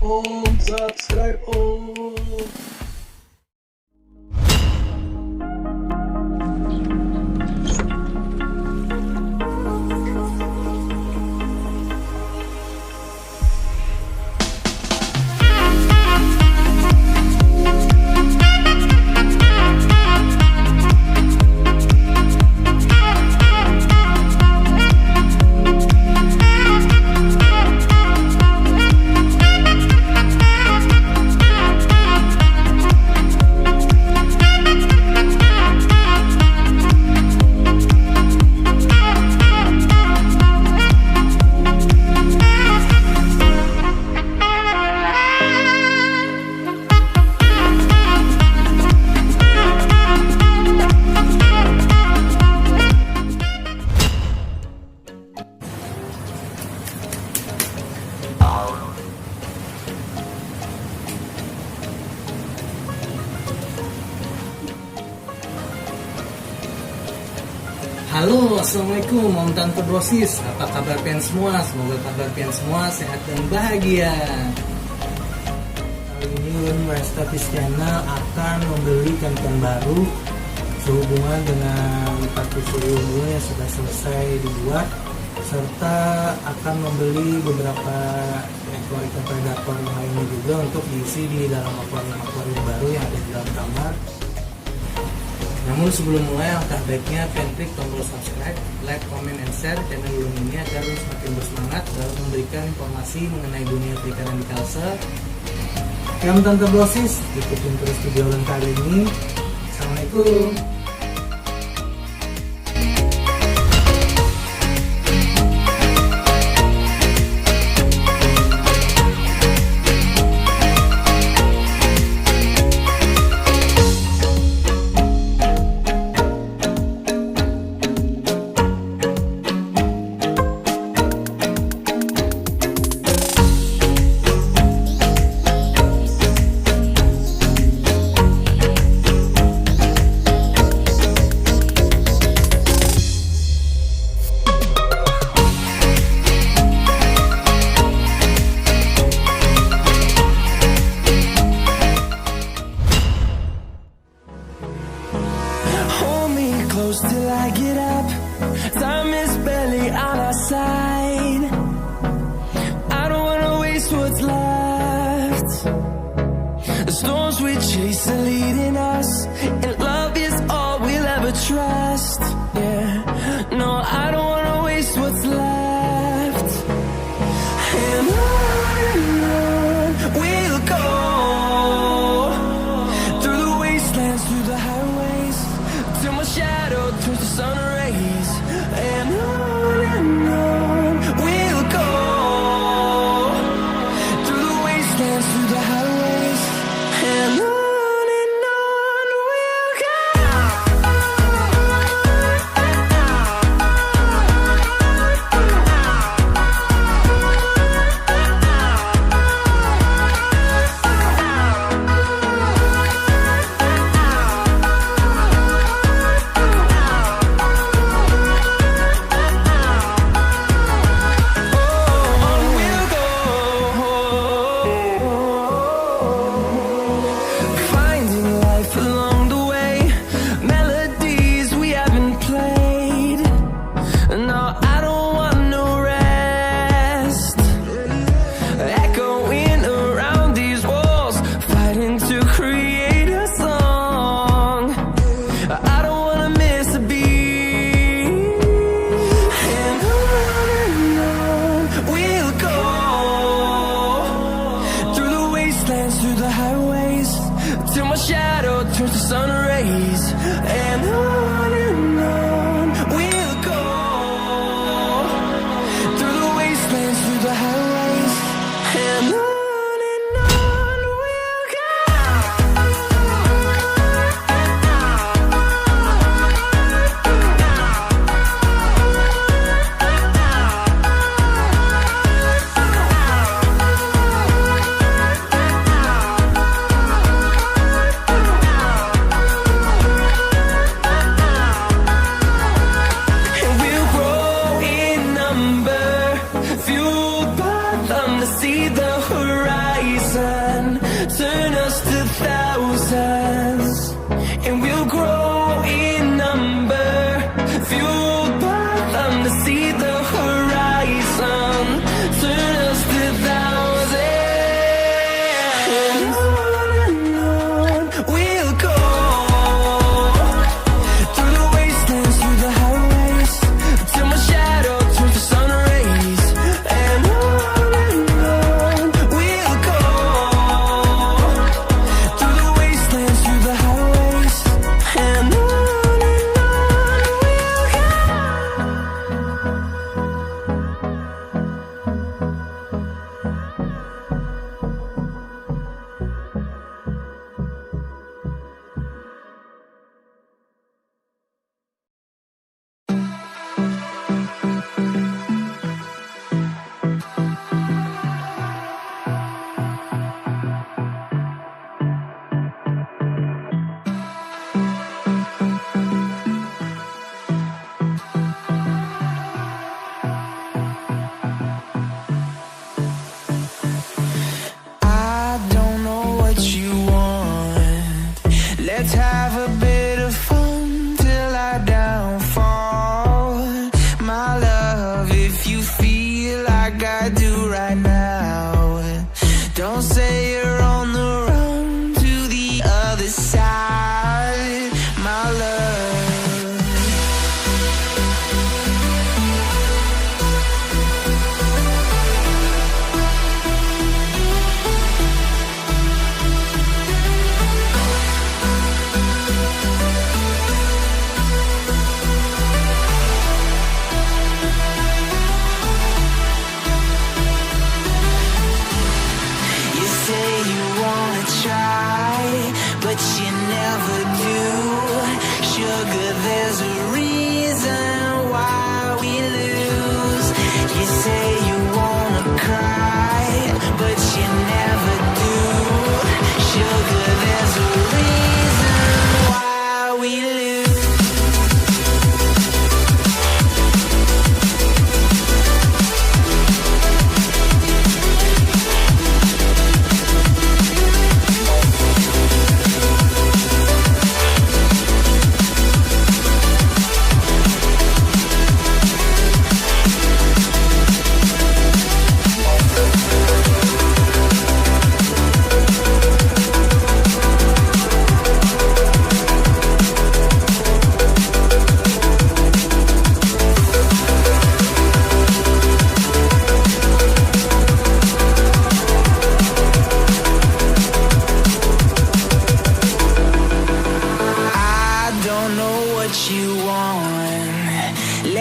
Subscribe Om. Halo, Assalamualaikum, Om Tante Brosis. Apa kabar pian semua? Semoga kabar pian semua sehat dan bahagia. Kali ini Ulun MuRezTa Fish Channel akan membeli ikan baru sehubungan dengan Partisirium yang sudah selesai dibuat, serta akan membeli beberapa ekor ikan predator lainnya juga untuk diisi di dalam aquarium baru yang ada di dalam kamar. Namun sebelum mulai, alangkah baiknya klik tombol subscribe, like, comment, and share channel Ulun ini agar semakin bersemangat dalam memberikan informasi mengenai dunia perikanan di Kalse. Kami Tante Brosis, ikutin terus video Ulun kali ini. Assalamualaikum. Close till I get up. Time is barely on our side. I don't wanna waste what's left. The storms we chase are leading us, and love is all we'll ever trust. Yeah, no, I don't wanna waste what's left. And on we'll go, through the wastelands, through the highways, till my shadow turns to sun rays. And on we'll go, through the wastelands, through the highways. And on we'll go.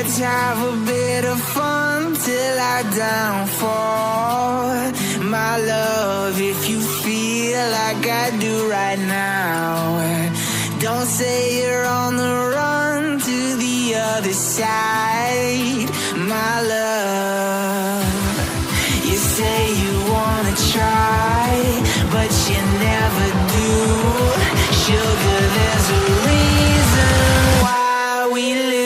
Let's have a bit of fun till our downfall. My love, if you feel like I do right now, don't say you're on the run to the other side. My love, you say you wanna try, but you never do. Sugar, there's a reason why we lose.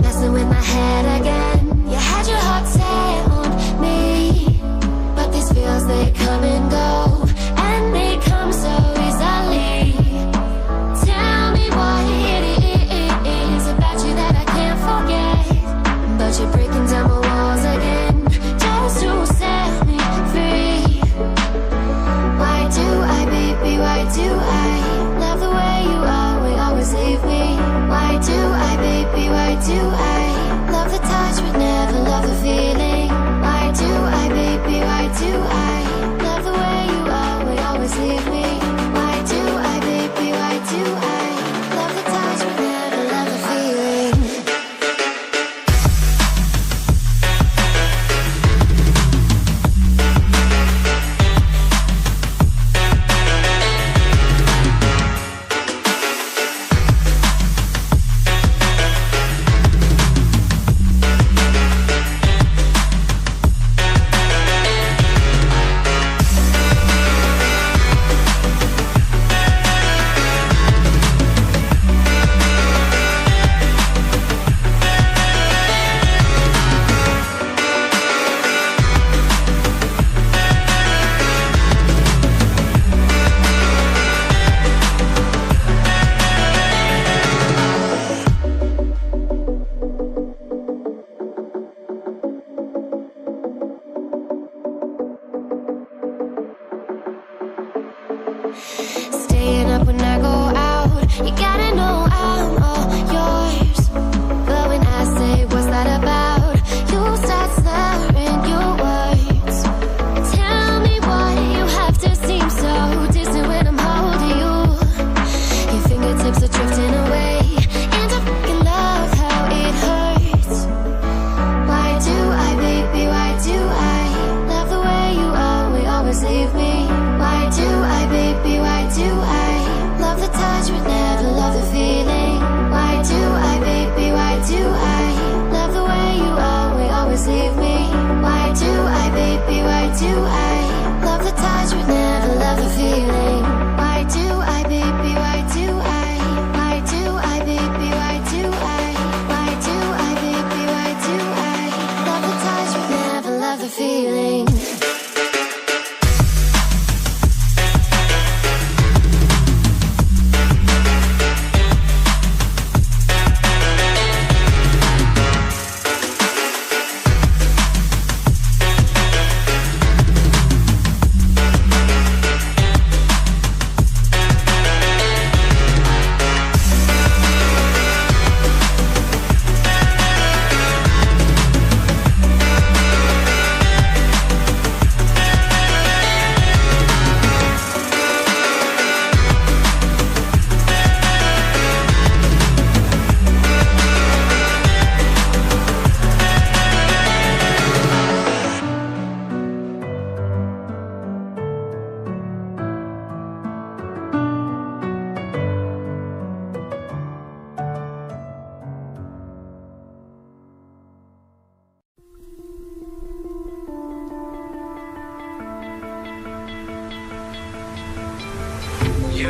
Messing with my head again. You had your heart set on me, but these feels, they come and go, and they come so easily. Tell me what it is about you that I can't forget, but you're breaking down my walls again just to set me free. Why do I, baby, why do I love the way you always leave me? Why do I, baby, why do I love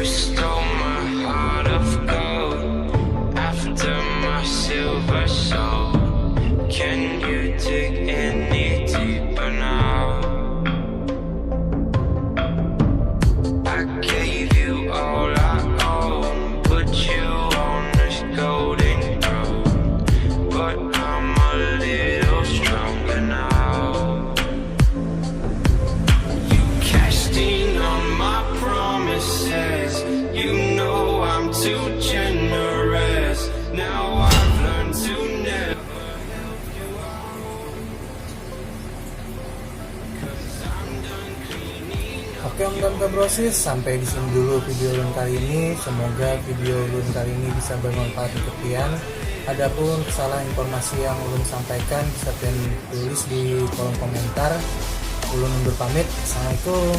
You stole my heart of gold after my silver soul. Can you dig any deeper now? I gave you all I own, put you on this golden throne, but I'm a little stronger now. You cashed in on my promises, you know I'm too generous. Now I've learned to never help you out, 'cause I'm done cleaning up. Oke Om dan Brosis, sampai di sini dulu video Ulun kali ini. Semoga video Ulun kali ini bisa bermanfaat untuk kalian. Adapun kesalahan informasi yang Ulun sampaikan bisa kalian tulis di kolom komentar. Ulun undur pamit. Assalamualaikum.